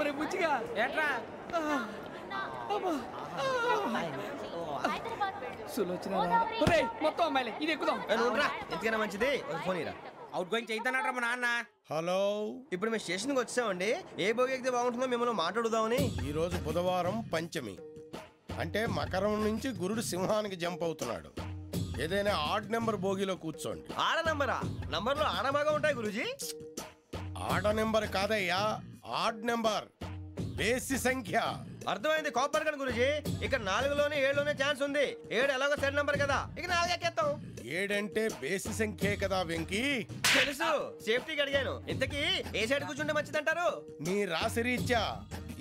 ఒరే బుచ్చిగా ఏట్రా సులోచన మొత్తం అమ్మాయిలే ఇది ఎక్కుదాం. ఎందుకైనా మంచిది ఫోన్ ఇరా. అవుట్ గోయింగ్ చేద్దానట్రా మా నాన్న. హలో, ఇప్పుడు మేము స్టేషన్కి వచ్చామండి. ఏ బోగి ఎక్కితే బాగుంటుందో మిమ్మల్ని మాట్లాడుదామని. ఈరోజు బుధవారం పంచమి, అంటే మకరం నుంచి గురుడు సింహానికి జంప్ అవుతున్నాడు. ఏదైనా ఆడ్ నెంబర్ బోగిలో కూర్చోండి. ఆడ నంబరా? నంబర్లో ఆడ బాగా ఉంటాయి గురూజీ. ఆడ నెంబర్ కాదయ్యా, ఆడ్ నెంబర్, బేసి సంఖ్య. అర్థమైంది, కాపర్ కానీ గురూజీ. ఇక్కడ 4లోనే 7లోనే ఛాన్స్ ఉంది. 7 ఎలాగో సెడ్ నంబర్ కదా, ఇక 4 ఎక్కేస్తాం. 7 అంటే బేసి సంఖ్యే కదా వెంకీ. తెలుసు, సేఫ్టీకి అడిగాను. ఇంతకీ ఏ సైడ్ కూర్చుంటే మంచిదంటారు? నీ రాశి రీత్యా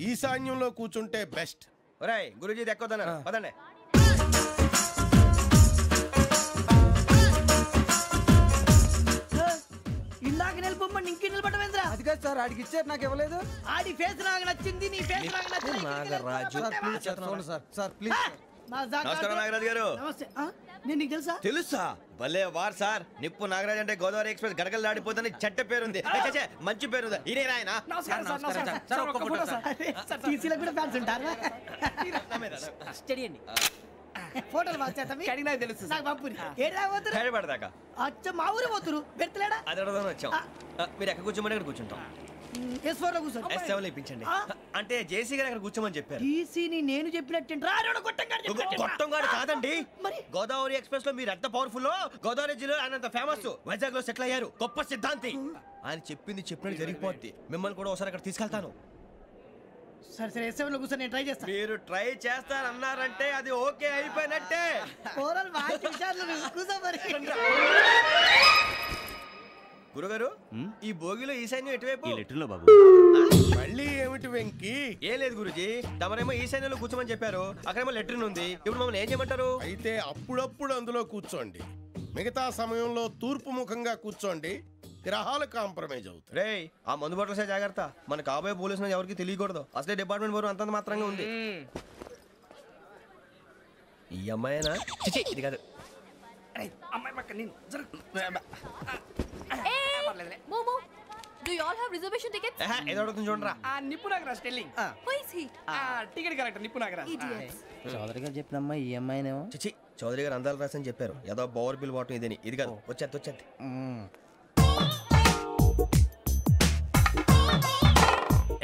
ఈశాన్యంలో కూర్చుంటే బెస్ట్. ఒరాయ్ గురూజీ దెక్కొద్దన్నారు, పదండి. ఇందాక నిలబొమ్మని ఇంకే నిలబడమేంద్రా? అది కాదు సార్, ఆడికి ఇచ్చారు, నాకు ఇవ్వలేదు. ఆడి ఫేస్ నాకు నచ్చింది, నీ ఫేస్ నాకు నచ్చింది. నాగరాజు. Sir please. నమస్కారం నాగరాజు గారు. నమస్తే. నేను నీకు తెలుసా? తెలుసా? భలే వార్ సార్. నిప్పు నాగరాజ్ అంటే గోదావరి ఎక్స్ప్రెస్ గడగలు దాడిపోతుంది చెట్ట పేరుంది. మంచి పేరు. ఇదే ఆయన. నమస్కారం సార్. నమస్కారం సార్. ఒక్క ఫోటో సార్. సార్ టీసీలో కూడా ఫ్యాన్స్ ఉంటారా? స్టడీ అండి. ఫోటోలు మార్చేస్తాం. కడిగి నాకు తెలుసు. నాకు పంపుని. ఏడా పోతురు? హైదరాబాద్. అచ్చ మా ఊరు పోతురు. పెడతలేడా? అది అడగదామని వచ్చాం. మీరు ఎక్కడ కూర్చోమని అక్కడ కూర్చుంటాం. S4 లో కూర్చో. S7 ఇప్పించండి. అంటే జేసీ గారు అక్కడ కూర్చోమని చెప్పారు. టీసీని నేను చెప్పినట్టు గొట్టంగాడు కాదండి. మరి గోదావరి ఎక్స్ప్రెస్ లో మీరు ఎంత పవర్ఫుల్. గోదావరి జిల్లా ఆయన ఫేమస్. వైజాగ్ లో సెటిల్ అయ్యారు. గొప్ప సిద్ధాంతి. ఆయన చెప్పింది చెప్పినట్టు జరిగిపోద్ది. మిమ్మల్ని కూడా ఒకసారి అక్కడ తీసుకెళ్తాను. సరే సరే, S7 లో కూర్చొని నేను ట్రై చేస్తాను. మీరు ట్రై చేస్తారన్నారంటే అది ఓకే అయిపోయినట్టే. గురుగారు, ఈ భోగిలో ఈశాన్యం ఎటువైపు? మళ్ళీ ఏమిటి వెంకీ? ఏం లేదు గురుజీ, తమరేమో ఈశాన్యంలో కూర్చోమని చెప్పారు. అక్కడేమో లెట్రిన్ ఉంది. ఇప్పుడు మమ్మల్ని ఏం చేయమంటారు? అయితే అప్పుడప్పుడు అందులో కూర్చోండి. మిగతా సమయంలో తూర్పు ముఖంగా కూర్చోండి. గ్రహాలు కాంప్రమైజ్ అవుతాయి. రే, ఆ మందు బట్టలసే జాగ్రత్త. మన కాబోయే పోలీసులు ఎవరికి తెలియకూడదు. అసలే డిపార్ట్మెంట్ బోరు అంతంత మాత్రంగా ఉంది. ఈ అమ్మాయినా? ఇది కాదు. అమ్మాయి పక్క నేను. Momo, do you all have reservation tickets? ఏదో అడుగుతుంది చూడరా. నిప్పు Nagaraj telling. Who is he? Ticket correct. నిప్పు నాగరాజ్. Idiots. చౌదరి గారు చెప్పినమ్మా ఈ అమ్మాయినేమో. చిచి, చౌదరి గారు అందాలు రాసని చెప్పారు. ఏదో బోర్ బిల్ వాటం ఇదని. ఇది కాదు, వచ్చేది.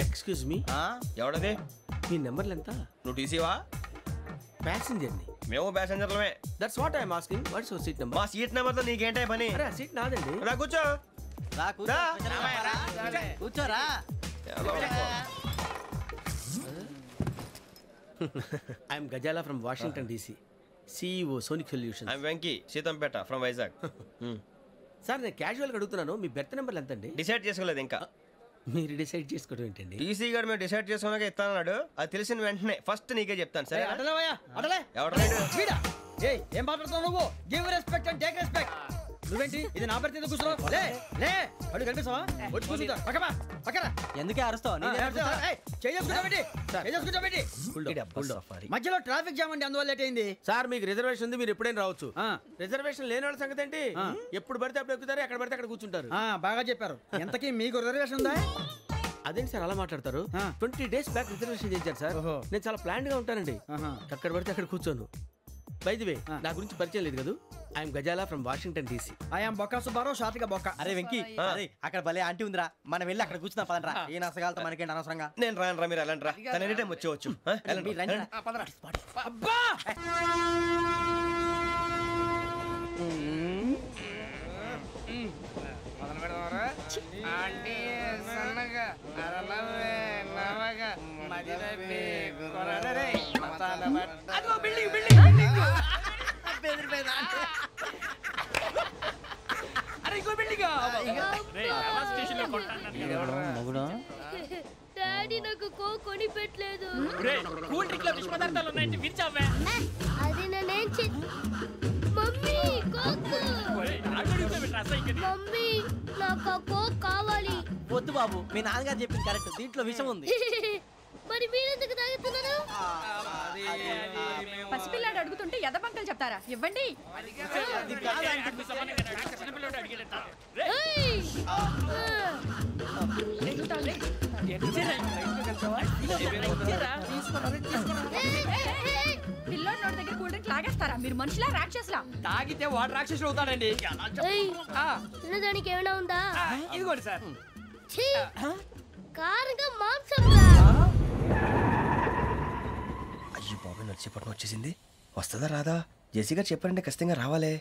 Excuse me, ఎవడది? మీ నెంబర్లు ఎంత? నువ్వు టీసీవా? ప్యాసింజర్ ని. మేము ప్యాసెంజర్లమే. That's what I'm asking. What's your seat number? మా సీట్ నెంబర్ తో నీకేంటే పని? అరే ఆ సీట్ నాదండి. రా కూర్చో. కూర్చోరా. I'm Gazala from Washington DC, CEO Sonic Solutions. I'm Venky, Seethampeta from Vizag. Sir నేను క్యాజువల్గా అడుగుతున్నాను, మీ బెర్త్ నెంబర్లు ఎంత అండి? డిసైడ్ చేసుకోలేదు ఇంకా. మీరు డిసైడ్ చేసుకోవడం ఏంటండి? టీసీ గారు మేము డిసైడ్ చేసుకున్నాక ఇస్తానన్నాడు. అది తెలిసిన వెంటనే ఫస్ట్ నీకే చెప్తాను. సరే? ఏం మాట్లాడుతున్నావు నువ్వు? Give respect and take respect. నువ్వేంటి ఇది నా పరిస్థితి కూర్చున్నావు? లే లే, అడుగు కనిపిస్తావా? వచ్చి కూర్చుంటా. పక్కరా. ఎందుకే అరుస్తావు? మధ్యలో ట్రాఫిక్ జామ్ అండి, అందువల్ల లేట్ అయింది. సార్ మీకు రిజర్వేషన్ ఉంది, మీరు ఎప్పుడైనా రావచ్చు. రిజర్వేషన్ లేని వాళ్ళ సంగతి ఏంటి? ఎప్పుడు పడితే అప్పుడు ఎక్కుతారు, ఎక్కడ పడితే అక్కడ కూర్చుంటారు. బాగా చెప్పారు. ఎంతకీ మీకు రిజర్వేషన్ ఉందా? అదేంటి సార్ అలా మాట్లాడతారు? 20 days బ్యాక్ రిజర్వేషన్ చేశారు సార్. నేను చాలా ప్లాన్డ్ గా ఉంటానండి. అక్కడ పడితే అక్కడ కూర్చోను. బై ది వే, నా గురించి పరిచయం లేదు కదా. I'm Gazala from Washington DC. I'm Bokka Subbarao, షార్ట్గా బొక్క. అరే వెంకీ, అక్కడ భలే ఆంటీ ఉందిరా, మనం వెళ్ళి అక్కడ కూర్చున్నా పదనరా. ఏ నసగాలతో మనకేంటి అనవసరంగా. నేను రాను రా, మీరు వెళ్ళండి రా. తన ఎనీ టైం వచ్చేవచ్చు. అబ్బా డాడీ నాకు కోక్ కొని పెట్టలేదు. అది నేనేం మమ్మీ కోక్. మమ్మీ నాకు కోక్ కావాలి. వద్దు బాబు, మీ నాన్నగారు చెప్పింది కరెక్ట్, దీంట్లో విషయం ఉంది. మరి మీరెందుకు తాగుతున్నారు? పసిపిల్లాడు అడుగుతుంటే ఎదబంకలు చెప్తారా? ఇవ్వండి. పిల్లోడి నోటి దగ్గర కూల్ డ్రింక్ లాగేస్తారా మీరు? మనుషులా రాక్షసులా? తాగితే వాడు రాక్షసుడు అవుతాడండి. తినడానికి ఏమైనా ఉందా? ఇదిగోండి సార్. కారంగా మాంసం. అయ్యో బాబాయ్ నడిచేపట్నం వచ్చేసింది. వస్తుందా రాదా? జెసి గారు చెప్పారంటే ఖచ్చితంగా రావాలే.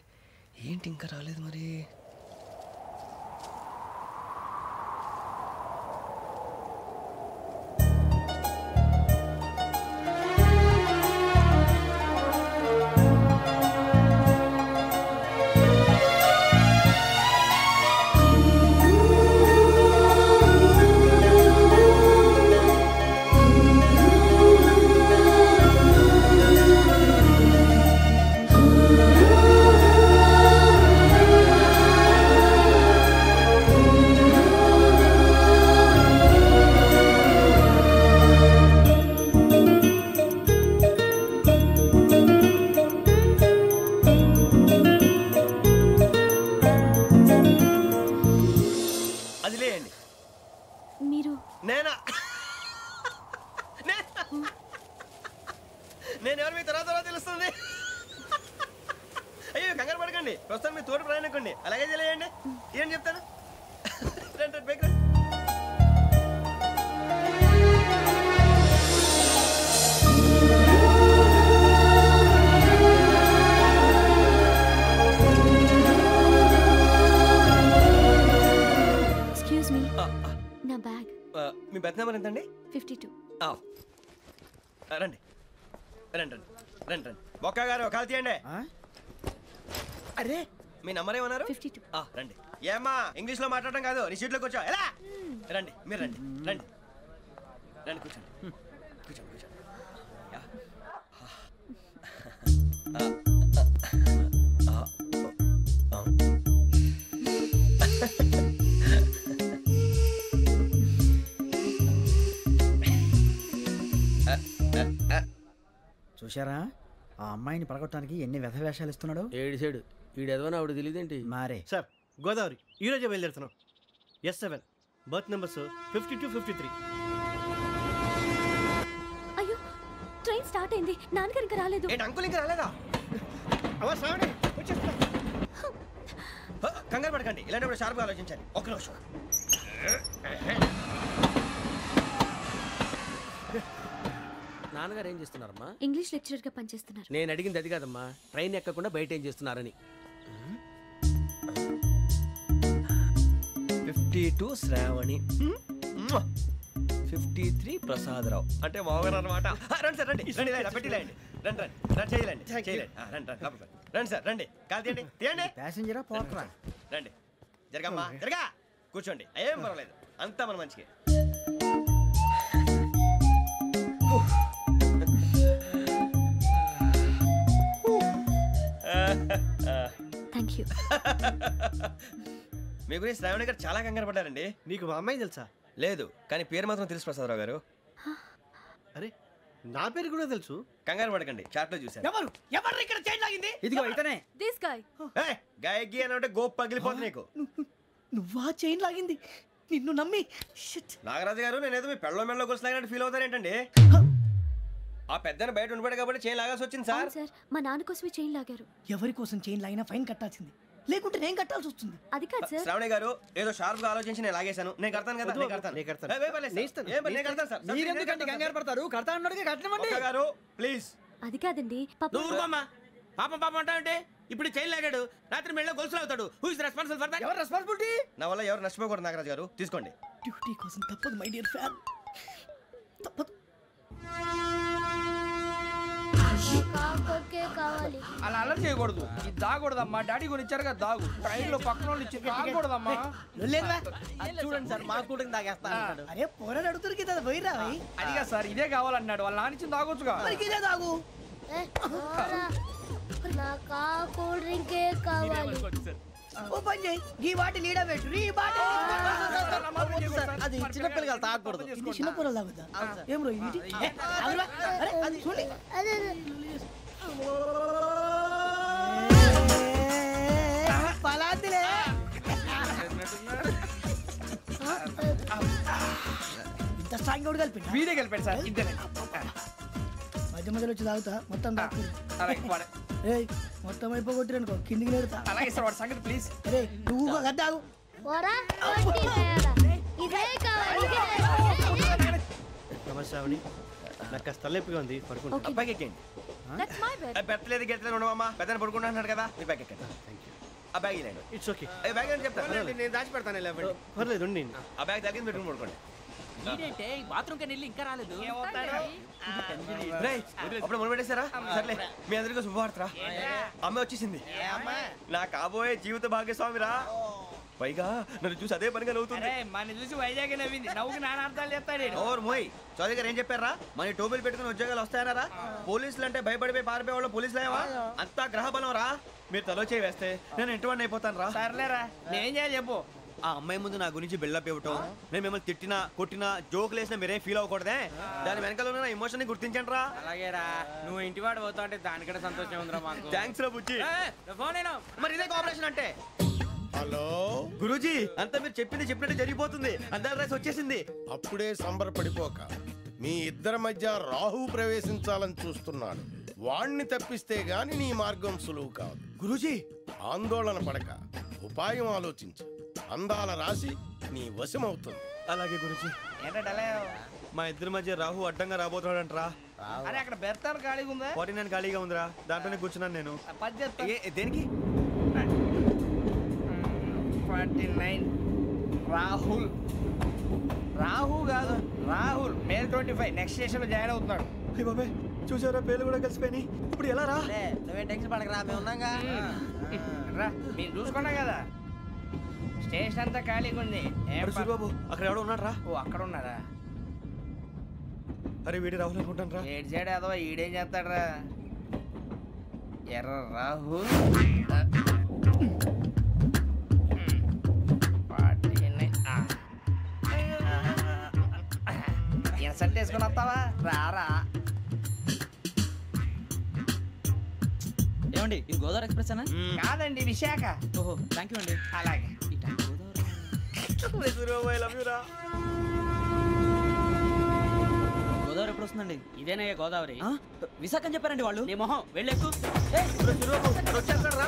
ఏంటి ఇంకా రాలేదు మరి? నేను ఎవరు మీ తర్వాత తెలుస్తుంది. అయ్యో కంగారు పడకండి, ప్రస్తుతం మీ తోడు ప్రయాణకండి. అలాగే తెలియండి. ఏం చెప్తాను రండి బైక్ రండి. ఎక్స్క్యూజ్ మీ, నా బ్యాగ్. మీ బెత్ నెంబర్ ఎంతండి? 52. రండి రండి రండి రండి రండి. బొక్క గారు కాల్ తీయండి. అరే మీ నంబర్ ఏమన్నారు? 52. రండి. ఏమ్మా ఇంగ్లీష్ లో మాట్లాడడం కాదు, నీ సీట్లో కూర్చో. ఎలా రండి, మీరు రండి రండి రండి కూర్చోండి కూర్చోండి కూర్చోండి. చూశారా ఆ అమ్మాయిని పడగొట్టడానికి ఎన్ని వ్యధ వేషాలు ఇస్తున్నాడు. ఏడు సైడు ఈడు ఎదవని ఆవిడ తెలియదేంటి మారే. సార్ గోదావరి ఈరోజే బయలుదేరుతున్నాం. S7 berth numbers 52, 53. అయ్యో ట్రైన్ స్టార్ట్ అయింది, నాన్నగారు ఇంకా రాలేదు. ఏంటి అంకుల్ ఇంకా రాలేదా? కంగారు పడకండి, ఇలాంటప్పుడు షార్ప్గా ఆలోచించండి. ఒక్క నిమిషం. నాన్నగారు ఏం చేస్తున్నారమ్మా? ఇంగ్లీష్ లెక్చరర్ గా పనిచేస్తున్నారు. నేను అడిగింది అది కాదమ్మా, ట్రైన్ ఎక్కకుండా బయట ఏం చేస్తున్నారని. 52 శ్రావణి, 53 ప్రసాదరావు అంటే మామగారు అనమాట. రండి సార్ రండి రండి రండి పెట్టి రండి రండి రండి రండి చేయలేండి చేయలేండి రండి రండి లోపలికి రండి సార్ రండి. కాల్ తీయండి తీయండి. ప్యాసింజరా పోట్రా. రండి జరగమ్మా జరగా కూర్చోండి, ఏం పర్వాలేదు, అంతా మన మంచికి. Thank you. మీ గురించి శ్రావణి గారు చాలా కంగారు పడ్డారండి. నీకు మా అమ్మాయి తెలుసా? లేదు, కానీ పేరు మాత్రం తెలుసు ప్రసాదరావు గారు. అరే నా పేరు కూడా తెలుసు. కంగారు పడకండి, చాట్ లో చూసాను. ఎవరు ఎవరు ఇక్కడ చైన్ లాగింది? ఇదిగో ఇతనే. This guy. గాయకి అని అంటే గోప్ పగిలిపోతుంది నీకు. నువ్వా చైన్ లాగింది? నిన్ను నమ్మి. నాగరాజు గారు నేనేదో మీ పెళ్ళ మెళ్ళలో గురిసిలాగినట్టు ఫీల్ అవుతారేంటండి? ఆ పెద్దని బయట ఉండిపోయాడు కాబట్టి చైన్ లాగాల్సి వచ్చింది సార్. సార్ మా నాన్న కోసమే చైన్ లాగారు. ఎవరి కోసం చైన్ లాగినా ఫైన్ కట్టాల్సింది, లేకుంటే నేను కట్టాల్సి వస్తుంది. అది కాదు సార్. శ్రావణి గారు ఏదో షార్ప్ గా ఆలోచించి నేను లాగేశాను. నేను కడతాను కదా, నేను కడతాను. నేను కడతాను సార్. మీరెందుకంటే కంగారు పడతారు? కడతా అన్నాడుగా కట్టమండి. ఒక్క గారు ప్లీజ్. అది కాదండి నువ్వు ఊరుకోమ్మా. పాపం పాపం అంటావంటే ఇప్పుడు చైన్ లాగాడు, రాత్రి మెళ్ళ గొలుసులు అవుతాడు. Who is responsible for that? ఎవరు రెస్పాన్సిబిలిటీ? నా వల్ల ఎవరు నష్టపోకూడదు నాగరాజు గారు, తీసుకోండి. డ్యూటీ కోసం తప్పదు మై డియర్ ఫ్యాన్, తప్పదు. కావాలి. అలా అలర్ చేయకూడదు, ఇది దాగకూడదమ్మా. డాడీ కొని ఇచ్చారు కదా దాగు. ట్రైన్ లో పక్కన వాళ్ళు ఇచ్చి దాగకూడదమ్మా. చూడండి సార్ మా కూడా తాగేస్తా. అరే పోరాడు అడుగుతారు కదా, పోయిరా. అదిగా సార్ ఇదే కావాలన్నాడు, వాళ్ళ నానిచ్చింది తాగొచ్చుగా. ఇదే తాగు. నాకు ఆ కూల్ డ్రింకే కావాలి. ఓ పని చేయి, ఈ బాటిల్ లీడ పెట్టు. ఈ బాటిల్ అది చిన్నపిల్లలు తాగకూడదు. ఇది చిన్న పొరలు తాగుతా. ఏం రో ఇది? అరే అది చూడండి. అదే పలాతిలే. ఇంత స్ట్రాంగ్ కూడా కలిపి వీడే కలిపాడు సార్ ఇద్దరే మధ్య మధ్యలో వచ్చి తాగుతా మొత్తం మొత్తం అయిపోగొట్టిరనుకో కిందికి నేడుతా అలాగే సార్ వాడు సంగతి ప్లీజ్ అరే నువ్వు గద్దాగు నమస్కారం నాకు కాస్త తలెప్పిగా ఉంది పడుకుంటా బ్యాగ్ ఎక్కండి పెట్టలేదు గెట్టలేదు ఉండవమ్మా పెద్దని పడుకుంటున్నాడు కదా మీ బ్యాగ్ ఎక్కండి ఆ బ్యాగ్ ఇలాండి ఇట్స్ ఓకే బ్యాగ్ అని చెప్తాను నేను దాచి పెడతాను పర్లేదు ఉండి ఆ బ్యాగ్ తగ్గింది పెట్టుకుని పడుకోండి బాత్రూమ్ కని ఇంకా రాలేదు అప్పుడు మొదలు పెట్టేశారా సర్లే మీ అందరికీ శుభవార్తరా అమ్మ వచ్చేసింది నా కాబోయే జీవిత భాగ్యస్వామిరా పైగా నన్ను చూసి అదే పనిగా నవ్వుతుంది మన చూసి వైజాగ్ నవ్వింది నవ్వుకి నాన్న అర్థాలు చెప్తాడు ఓర్ మోయ్ చౌదరి గారు ఏం చెప్పారా మన టోబీలు పెట్టుకుని ఉద్యోగాలు వస్తాయనరా పోలీసులు అంటే భయపడిపోయి పారిపోయే వాళ్ళు పోలీసులేవా అంతా గ్రహ బలం రా మీరు తలో చేయి వేస్తే నేను ఇంటివాడిని అయిపోతాను రా సర్లేరా నేనేం చేయాలి చెప్పు ఆ అమ్మాయి ముందు నా గురించి బిల్డప్ ఇవ్వటం నేను మిమ్మల్ని తిట్టినా కొట్టినా జోకులు వేసినా మీరేం ఫీల్ అవ్వకూడదే దాని వెనకాల ఉన్న ఎమోషన్ ని గుర్తించండి రా అలాగేరా నువ్వు ఇంటివాడు పోతా అంటే దానికంటే సంతోషం ఉందిరా మాకు థ్యాంక్స్ రా బుజ్జి ఫోన్ మరి ఇదే కోఆపరేషన్ అంటే హలో గురూజీ అంతా మీరు చెప్పింది చెప్పినట్టు జరిగిపోతుంది అందరి రైస్ వచ్చేసింది అప్పుడే సంబరపడిపోక మీ ఇద్దరి మధ్య రాహు ప్రవేశించాలని చూస్తున్నాడు వాణ్ణి తప్పిస్తే గాని నీ మార్గం సులువు కాదు గురూజీ ఆందోళన పడక ఉపాయం ఆలోచించు అందాల రాశి నీ వశమవుతుంది అలాగే గురూజీ ఏంటంటే మా ఇద్దరి మధ్య రాహు అడ్డంగా రాబోతున్నాడంట్రా అరే అక్కడ బెర్తాను ఖాళీగా ఉందా 49 ఖాళీగా ఉందిరా దాంట్లోనే కూర్చున్నాను నేను పది చెప్తా దేనికి 49 రాహుల్ కాదు రాహుల్ మే 25 నెక్స్ట్ స్టేషన్ లో జాయిన్ అవుతున్నాడు బాబాయ్ చూసారా పేర్లు కూడా కలిసిపోయి ఇప్పుడు ఎలా రా నువ్వే టెన్షన్ పడకరా మేము ఉన్నాగా రా మీరు చూసుకున్నా కదా స్టేషన్ అంతా ఖాళీగా ఉంది బాబు అక్కడ ఎవడో ఉన్నాడు రా ఓ అక్కడ ఉన్నారా అరే వీడి రాహుల్ అనుకుంటాను రా ఏడు సైడ్ అదో ఈడేం చేస్తాడరా ఎర్ర రాహుల్ ఇన్సల్ట్ వేసుకుని వస్తావా రారా ఏమండి ఇది గోదావరి ఎక్స్ప్రెస్ అనా కాదండి విశాఖ ఓహో థ్యాంక్ యూ అండి అలాగే గోదావరి ఎప్పుడు వస్తుందండి ఇదేనయ్య గోదావరి విశాఖ అని చెప్పారండి వాళ్ళు నీ మొహం వెళ్ళెక్కు వచ్చేస్తాడు రా